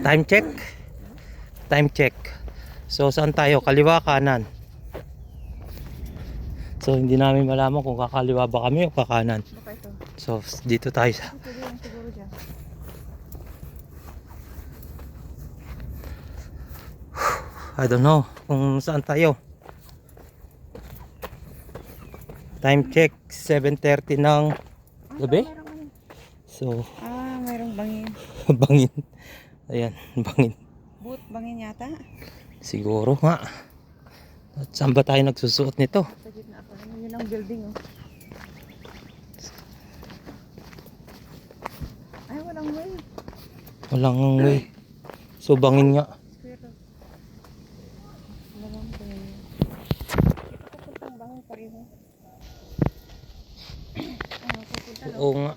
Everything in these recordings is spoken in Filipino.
Time check. Time check. So saan tayo? Kaliwa, kanan. So hindi namin malaman kung kakaliwa ba kami o kakanan. Baka ito. So dito tayo sa Pwede yan siguro dyan. I don't know kung saan tayo. Time check 7:30 ng gabi. So Mayroong bangin. bangin. Ayan, bangin. Boot bangin yata. Siguro nga. At saan ba tayo nagsusuot nito? Sa gitna pa. Yun ang building oh. Ay, walang way. Walang way. So bangin nga. Pero walang way. Papuntang bangin pareho. Papunta no? Oo nga.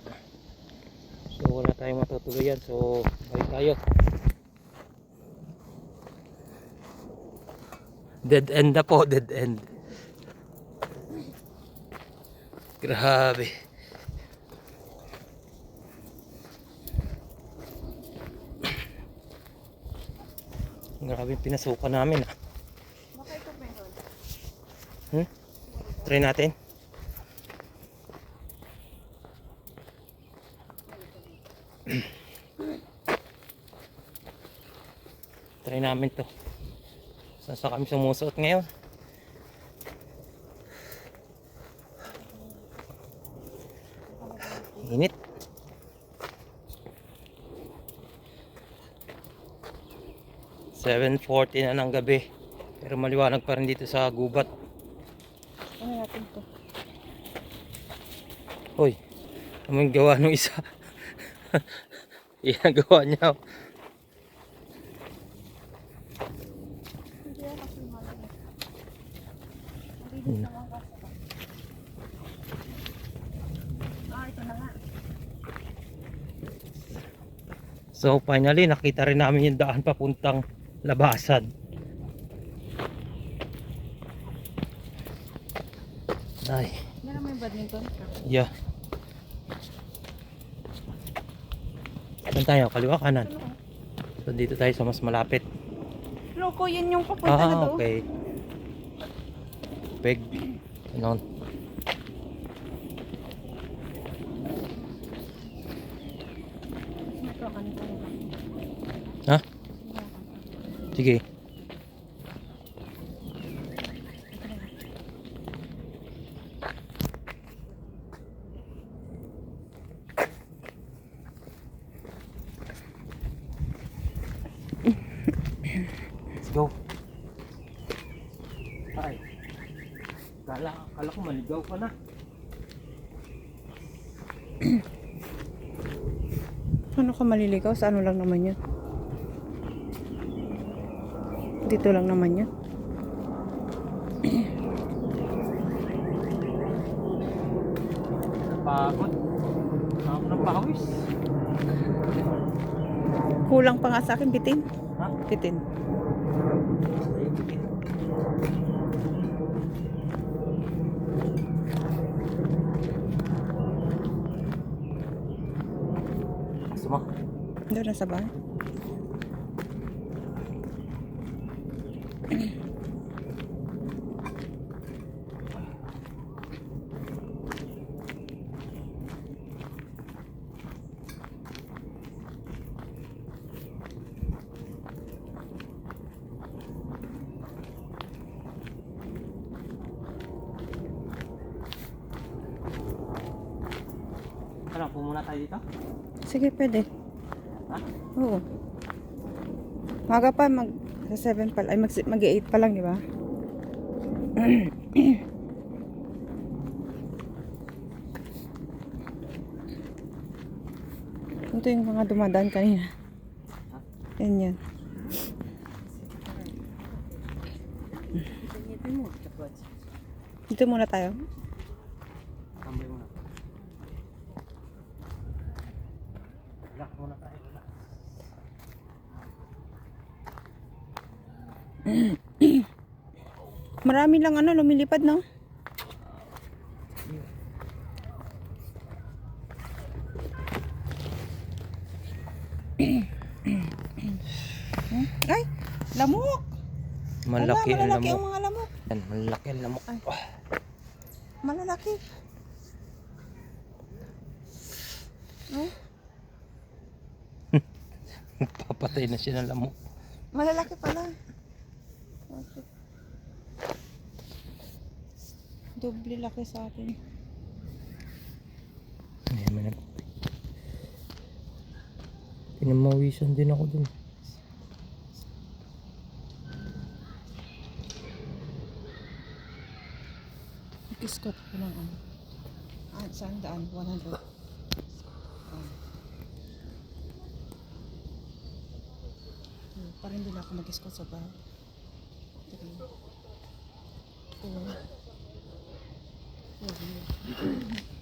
So wala tayong matutuluyan. So balik tayo. Dead end na po. Dead end. Grabe. Grabe yung pinasukan namin ah. Baka ito meron. Try natin. Try namin to. Saan kami sumusuot ngayon? Init. "7:40 na ng gabi. Pero maliwanag pa rin dito sa gubat. Ano natin to? Hoy, ano yung gawa nung isa? Yan gawa niya. Hindi yan kasi mahal. Malinis naman kasi. Ito na nga. So finally nakita rin namin yung daan papuntang Labasan. Ay, Yan ang may badminton. yeah. Saan tayo? Kaliwa, kanan? So dito tayo sa mas malapit. Loko, yan yung papunta na doon. Okay. Peg. Ganon. Ito, kanito na lang. Ha? Sige. Let's go. Ay. Kala ko maligaw ka na. Ano ka maliligaw? Sa ano lang naman yun? Dito lang naman yun. Napagod. Ako ng pawis. Kulang pa nga sa akin, bitin. Ha? Bitin. Gusto mo? Doon na sa bahay. Ano, pumuna tayo dito? Sige, pwede. Ha? Oo. Maga pa, sa 7 pa, ay mag-8 pa lang, di ba? Ito yung mga dumadaan kanina. Yan yan. Dito muna tayo. Tambay muna. Relax muna tayo. Relax. Marami lang ano, lumilipad, no? Hmm? Ay, lamok! Malaki ang Malalaki ang lamok. mga lamok. Yan, malaki ang lamok. Ay. Malalaki. Oh, Papatay na siya ng lamok. malalaki pala. Okay. Doble laki sa atin. Ayan, may nag... Pinamawisan din ako dun. Iskot ko lang ano. Saan daan? 100. Parang hindi na ako mag-iskot sa bahay. 3, 4, 4.